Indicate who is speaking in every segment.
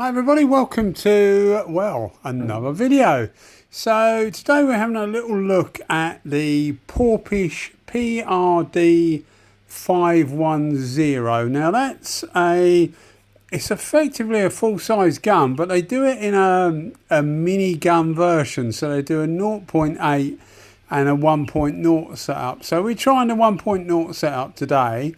Speaker 1: Hi everybody, welcome to, well, another video. So today we're having a little look at the Porphis PRD510. Now it's effectively a full-size gun, but they do it in a mini gun version. So they do a 0.8 and a 1.0 setup. So we're trying the 1.0 setup today.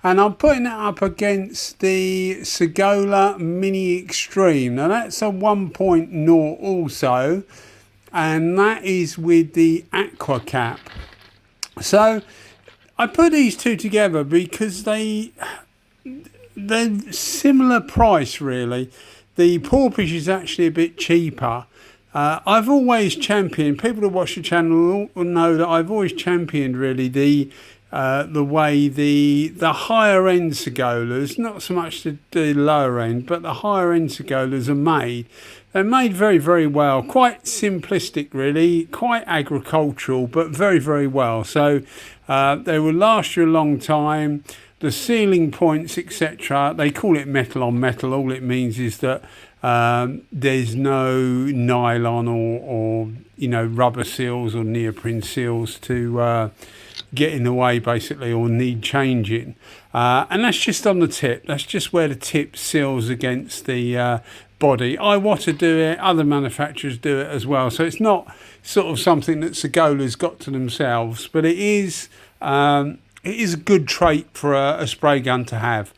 Speaker 1: And I'm putting it up against the Sagola Mini Xtreme. Now that's a 1.0 also, and that is with the aqua cap. So I put these two together because they're similar price really. The Porphis is actually a bit cheaper. I've always championed, people who watch the channel will know that I've always championed really the way the higher end Sagolas, not so much the lower end, but the higher end Sagolas are made. They're made very, very well, quite simplistic really, quite agricultural, but very, very well. So they will last you a long time. The sealing points, etc., they call it metal on metal. All it means is that there's no nylon or rubber seals or neoprene seals to get in the way basically, or need changing, and that's just on the tip. That's just where the tip seals against the body. I want to do it, other manufacturers do it as well, so it's not sort of something that Sagola's got to themselves, but it is a good trait for a spray gun to have,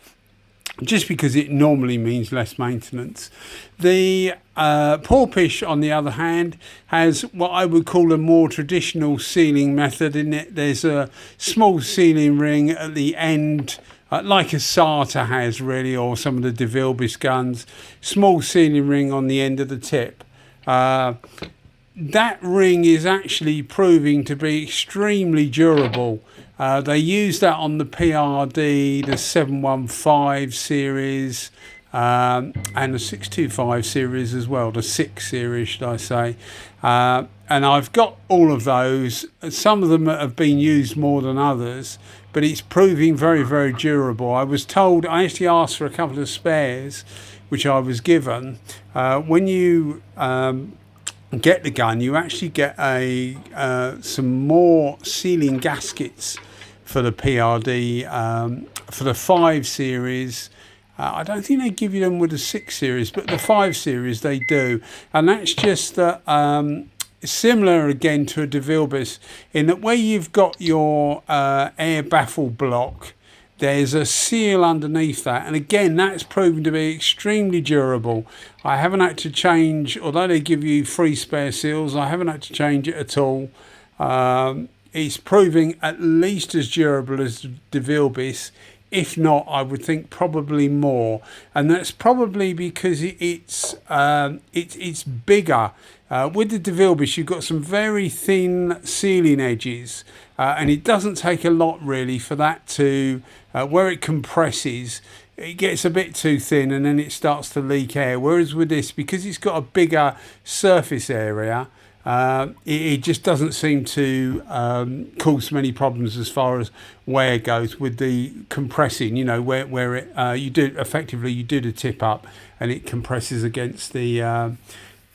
Speaker 1: just because it normally means less maintenance. The Porphis, on the other hand, has what I would call a more traditional sealing method in it. There's a small sealing ring at the end, like a SATA has really, or some of the DeVilbiss guns. Small sealing ring on the end of the tip. That ring is actually proving to be extremely durable. They use that on the PRD, the 715 series, and the 625 series as well, the 6 series should I say. And I've got all of those. Some of them have been used more than others, but it's proving very, very durable. I was told, I actually asked for a couple of spares, which I was given. When you get the gun, you actually get some more sealing gaskets for the PRD, for the 5 series. I don't think they give you them with the 6 series, but the 5 series they do, and that's just similar again to a DeVilbiss, in that where you've got your air baffle block, there's a seal underneath that, and again that's proven to be extremely durable. I haven't had to change, although they give you free spare seals, I haven't had to change it at all. It's proving at least as durable as DeVilbiss, if not I would think probably more, and that's probably because it's bigger. With the DeVilbiss you've got some very thin sealing edges, and it doesn't take a lot really for that to, where it compresses, it gets a bit too thin and then it starts to leak air. Whereas with this, because it's got a bigger surface area, it just doesn't seem to cause many problems as far as wear goes with the compressing, where it you do the tip up and it compresses against the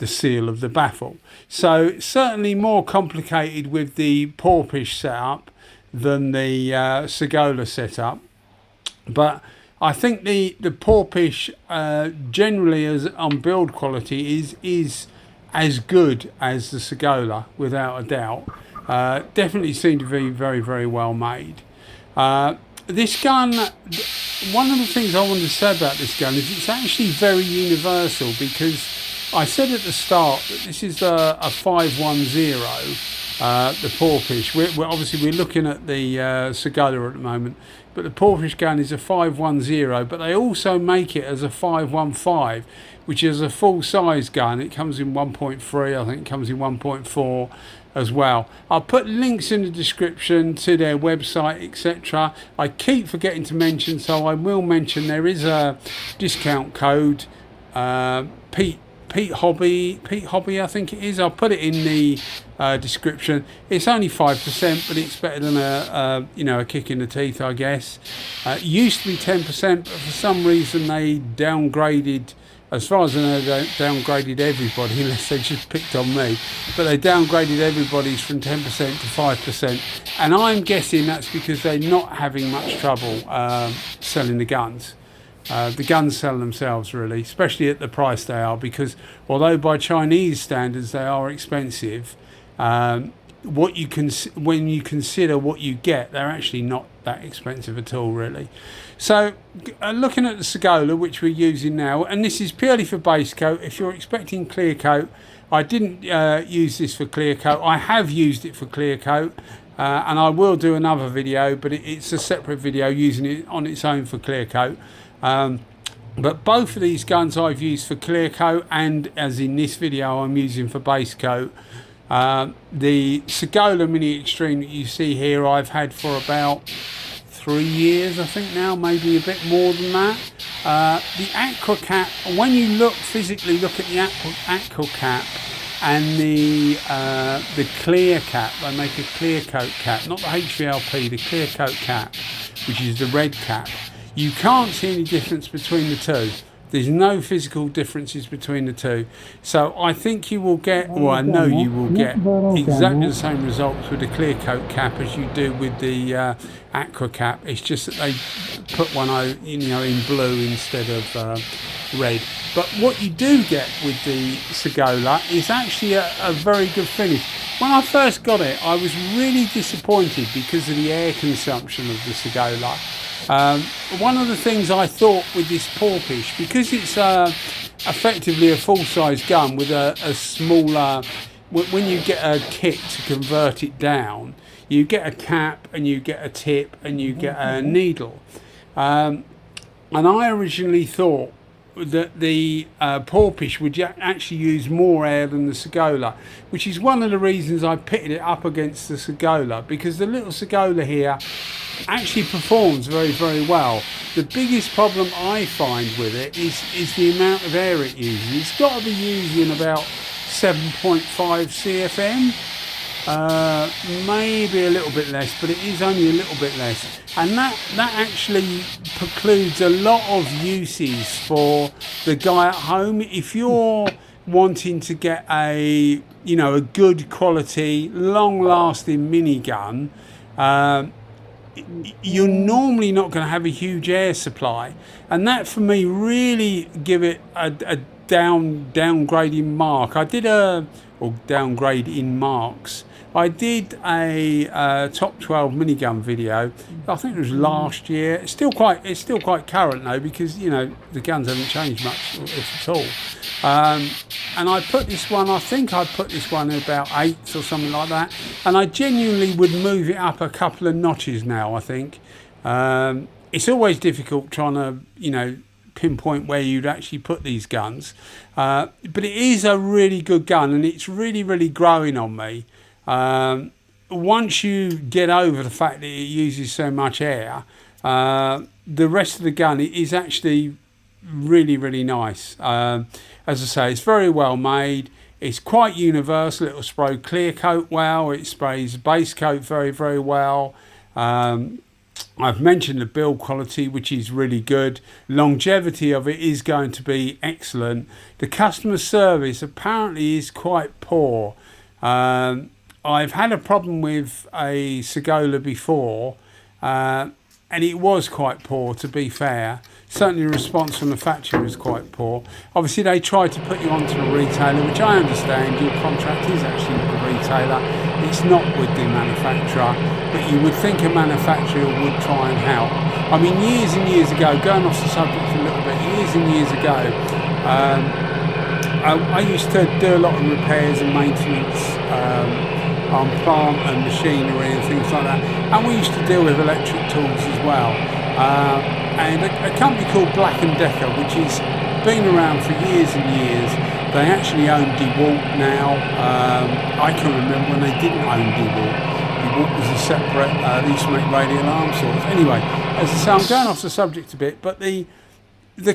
Speaker 1: seal of the baffle. So certainly more complicated with the Porphis setup than the Sagola setup, but I think the Porphis generally as on build quality is as good as the Sagola without a doubt. Definitely seem to be very, very well made. This gun, one of the things I wanted to say about this gun is it's actually very universal, because I said at the start that this is a 510, the Porphis. We're obviously looking at the Sagola at the moment, but the Porphis gun is a 510, but they also make it as a 515, which is a full-size gun. It comes in 1.3, I think it comes in 1.4 as well. I'll put links in the description to their website, etc. I keep forgetting to mention, so I will mention there is a discount code, Pete Hobby, I think it is. I'll put it in the description. It's only 5%, but it's better than a kick in the teeth, I guess. It used to be 10%, but for some reason they downgraded as far as I know, they downgraded everybody, unless they just picked on me. But they downgraded everybody's from 10% to 5%. And I'm guessing that's because they're not having much trouble selling the guns. The guns sell themselves, really, especially at the price they are, because although by Chinese standards they are expensive, when you consider what you get, they're actually not that expensive at all, really. So looking at the Sagola, which we're using now, and this is purely for base coat. If you're expecting clear coat, I didn't use this for clear coat. I have used it for clear coat, and I will do another video, but it's a separate video using it on its own for clear coat. But both of these guns I've used for clear coat, and as in this video I'm using for base coat. The Sagola Mini Xtreme that you see here I've had for about 3 years, I think now, maybe a bit more than that. The aqua cap, when you physically look at the aqua cap and the clear cap, they make a clear coat cap, not the HVLP, the clear coat cap, which is the red cap. You can't see any difference between the two. There's no physical differences between the two. So I think you will get, or I know you will get, exactly the same results with the clear coat cap as you do with the aqua cap. It's just that they put one in blue instead of red. But what you do get with the Sagola is actually a very good finish. When I first got it, I was really disappointed because of the air consumption of the Sagola. One of the things I thought with this Porphis, because it's effectively a full-size gun with a smaller, when you get a kit to convert it down, you get a cap and you get a tip and you get a needle. And I originally thought that the Porphis would actually use more air than the Sagola, which is one of the reasons I pitted it up against the Sagola, because the little Sagola here actually performs very, very well. The biggest problem I find with it is the amount of air it uses. It's got to be using about 7.5 CFM, maybe a little bit less, but it is only a little bit less, and that actually precludes a lot of uses for the guy at home. If you're wanting to get a good quality, long-lasting minigun, you're normally not going to have a huge air supply, and that for me really give it a downgrading mark. I did downgrade in marks. I did a top 12 minigun video. I think it was last year. It's still quite current though, because the guns haven't changed much, if at all. And I put this one, I think I put this one at about 8th or something like that. And I genuinely would move it up a couple of notches now, I think. It's always difficult trying to, pinpoint where you'd actually put these guns. But it is a really good gun, and it's really, really growing on me. Once you get over the fact that it uses so much air, the rest of the gun is actually really, really nice. As I say, it's very well made. It's quite universal. It'll spray clear coat well. It sprays base coat very, very well. I've mentioned the build quality, which is really good. Longevity of it is going to be excellent. The customer service apparently is quite poor. I've had a problem with a Sagola before, and it was quite poor, to be fair. Certainly the response from the factory was quite poor. Obviously they tried to put you onto the retailer, which I understand. Your contract is actually with the retailer, it's not with the manufacturer, but you would think a manufacturer would try and help. I mean, years and years ago, going off the subject a little bit, years and years ago, I used to do a lot of repairs and maintenance on plant and machinery and things like that, and we used to deal with electric tools as well. And a company called Black & Decker, which has been around for years and years, they actually own DeWalt now. I can remember when they didn't own DeWalt. DeWalt was a separate, they used to make radio alarm sorts. Anyway, as I say, I'm going off the subject a bit, but the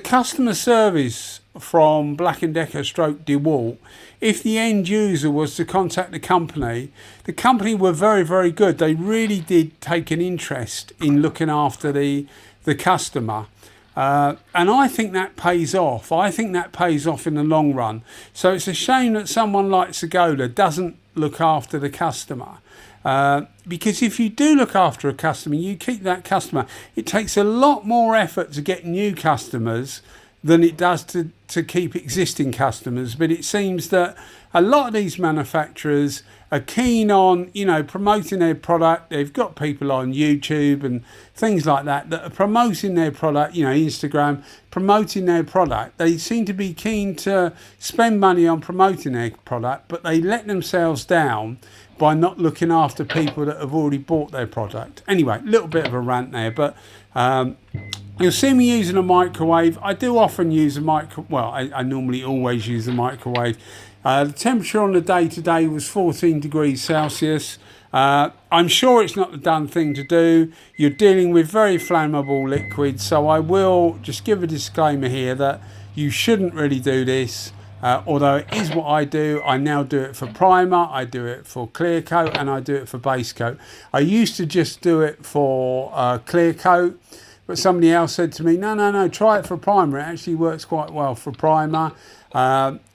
Speaker 1: customer service from Black & Decker stroke DeWalt, if the end user was to contact the company were very, very good. They really did take an interest in looking after the customer. And I think that pays off. I think that pays off in the long run. So it's a shame that someone like Sagola doesn't look after the customer. Because if you do look after a customer, you keep that customer. It takes a lot more effort to get new customers than it does to keep existing customers. But it seems that a lot of these manufacturers are keen on, promoting their product. They've got people on YouTube and things like that are promoting their product, Instagram, promoting their product. They seem to be keen to spend money on promoting their product, but they let themselves down by not looking after people that have already bought their product. Anyway, a little bit of a rant there, but you'll see me using a microwave. I do often use a microwave. Well, I normally always use a microwave. The temperature on the day today was 14 degrees Celsius. I'm sure it's not the done thing to do. You're dealing with very flammable liquids, so I will just give a disclaimer here that you shouldn't really do this. Although it is what I do. I now do it for primer, I do it for clear coat, and I do it for base coat. I used to just do it for clear coat, but somebody else said to me, no, try it for primer. It actually works quite well for primer.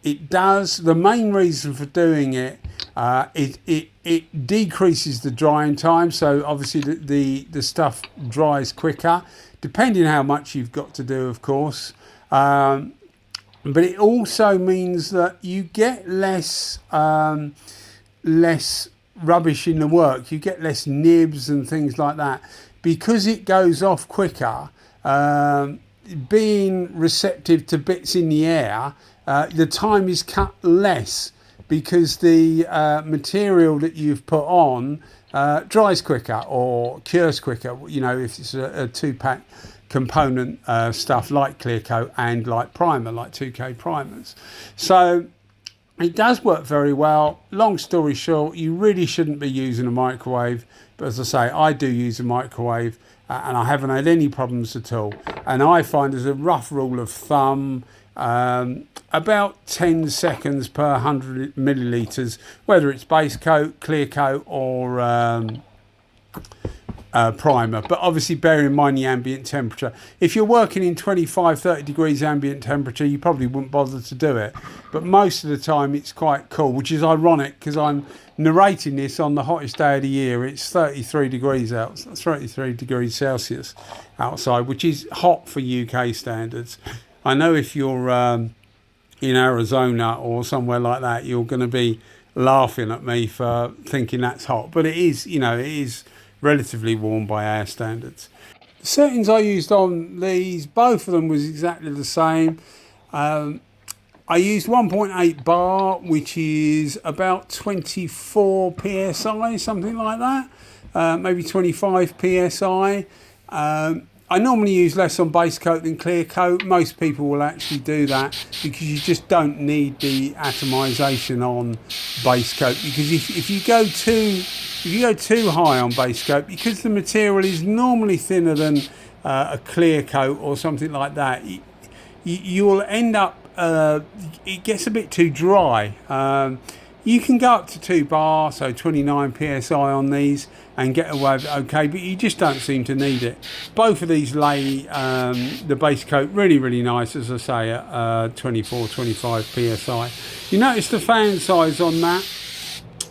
Speaker 1: It does. The main reason for doing it, it decreases the drying time. So obviously the stuff dries quicker, depending how much you've got to do, of course. But it also means that you get less rubbish in the work. You get less nibs and things like that. Because it goes off quicker, being receptive to bits in the air, the time is cut less because the material that you've put on dries quicker or cures quicker, if it's a two-pack component stuff like clear coat and like primer, like 2K primers. So it does work very well. Long story short, you really shouldn't be using a microwave, but as I say, I do use a microwave and I haven't had any problems at all. And I find, as a rough rule of thumb, about 10 seconds per 100 millilitres, whether it's base coat, clear coat or primer. But obviously bear in mind the ambient temperature. If you're working in 25-30 degrees ambient temperature, you probably wouldn't bother to do it, but most of the time it's quite cool, which is ironic because I'm narrating this on the hottest day of the year. It's 33 degrees out, 33 degrees Celsius outside, which is hot for UK standards. I know if you're in Arizona or somewhere like that, you're going to be laughing at me for thinking that's hot, but it is, it is relatively warm by our standards. The settings I used on these, both of them was exactly the same. I used 1.8 bar, which is about 24 psi, something like that, maybe 25 psi. I normally use less on base coat than clear coat. Most people will actually do that because you just don't need the atomization on base coat. Because if you go too high on base coat, because the material is normally thinner than a clear coat or something like that, you will end up, it gets a bit too dry. You can go up to 2 bar, so 29 psi on these, and get away with it okay, but you just don't seem to need it. Both of these lay the base coat really, really nice, as I say, at 24, 25 psi. You notice the fan size on that,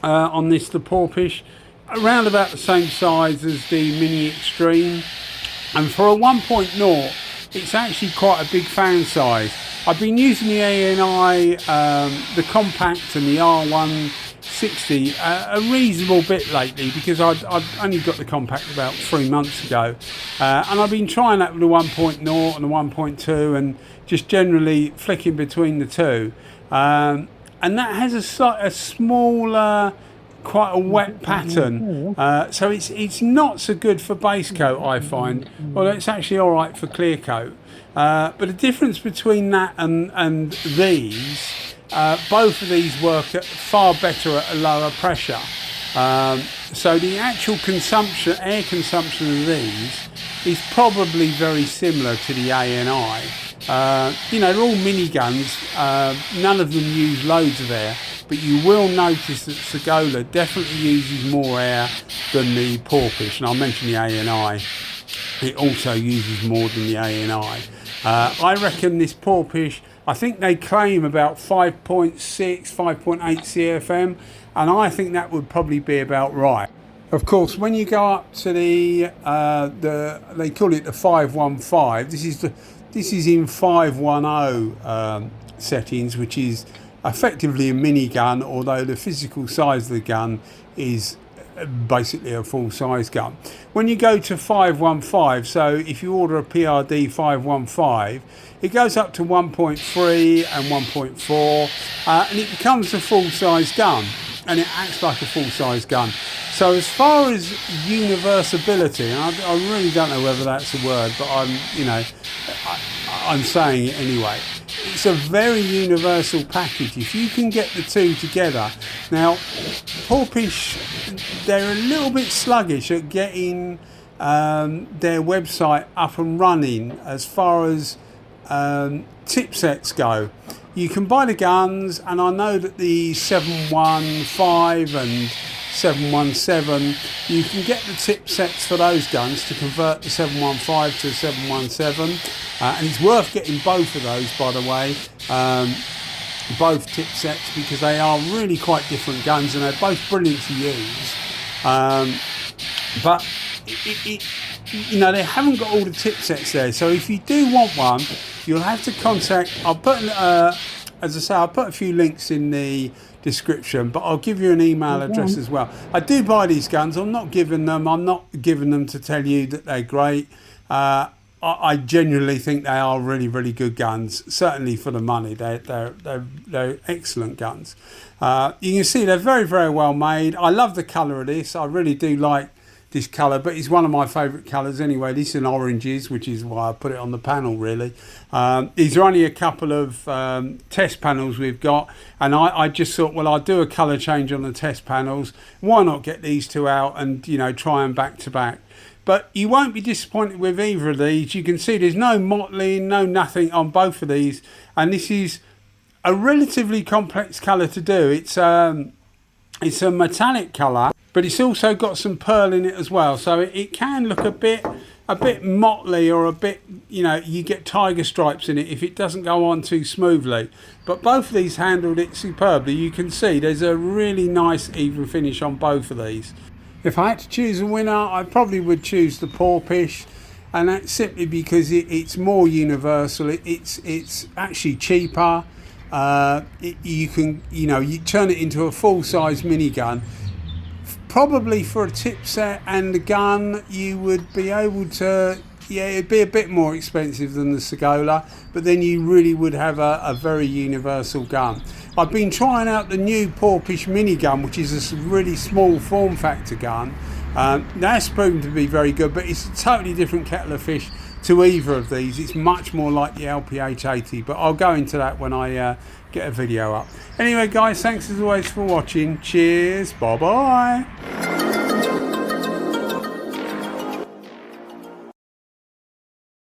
Speaker 1: on this, the Porphis, around about the same size as the Mini Xtreme, and for a 1.0, it's actually quite a big fan size. I've been using the ANI, the compact and the R160 a reasonable bit lately because I've only got the compact about 3 months ago, and I've been trying that with the 1.0 and the 1.2 and just generally flicking between the two, and that has a smaller, quite a wet pattern, so it's not so good for base coat, I find, although it's actually all right for clear coat. But the difference between that and these, both of these work far better at a lower pressure. So the actual consumption, air consumption of these is probably very similar to the ANI. They're all miniguns, none of them use loads of air, but you will notice that Sagola definitely uses more air than the Porphis, and I'll mention the ANI. It also uses more than the ANI. I reckon this Porphis, I think they claim about 5.6, 5.8 CFM, and I think that would probably be about right. Of course, when you go up to the they call it the 515. This is in 510 settings, which is effectively a minigun, although the physical size of the gun is basically a full-size gun. When you go to 515, so if you order a PRD 515, it goes up to 1.3 and 1.4, and it becomes a full-size gun, and it acts like a full-size gun. So as far as universability, and I really don't know whether that's a word, but I'm saying it anyway. It's a very universal package. If you can get the two together. Now, Porphis, they're a little bit sluggish at getting their website up and running as far as tip sets go. You can buy the guns, and I know that the 715 and 717, you can get the tip sets for those guns to convert the 715 to 717, and it's worth getting both of those, by the way, both tip sets, because they are really quite different guns and they're both brilliant to use, but they haven't got all the tip sets there. So if you do want one, you'll have to contact, I'll put as I say, I'll put a few links in the description, but I'll give you an email address as well. I do buy these guns. I'm not giving them to tell you that they're great. I genuinely think they are really, really good guns. Certainly for the money, they're excellent guns. You can see they're very, very well made. I love the colour of this. I really do like this colour, but it's one of my favourite colours anyway. This is in oranges, which is why I put it on the panel, really. These are only a couple of test panels we've got, and I just thought, well, I'll do a colour change on the test panels. Why not get these two out and try them back to back? But you won't be disappointed with either of these. You can see there's no mottling, no nothing on both of these, and this is a relatively complex colour to do. It's a metallic colour, but it's also got some pearl in it as well, so it can look a bit motley, or a bit, you get tiger stripes in it if it doesn't go on too smoothly. But both of these handled it superbly. You can see there's a really nice even finish on both of these. If I had to choose a winner, I probably would choose the Porphis, and that's simply because it's more universal. It's actually cheaper. You can you turn it into a full-size minigun. Probably for a tip set and the gun, you would be able to, it'd be a bit more expensive than the Sagola, but then you really would have a very universal gun. I've been trying out the new Porphis minigun, which is a really small form factor gun. That's proven to be very good, but it's a totally different kettle of fish to either of these. It's much more like the LPH80, but I'll go into that when I get a video up. Anyway guys, thanks as always for watching. Cheers, bye bye.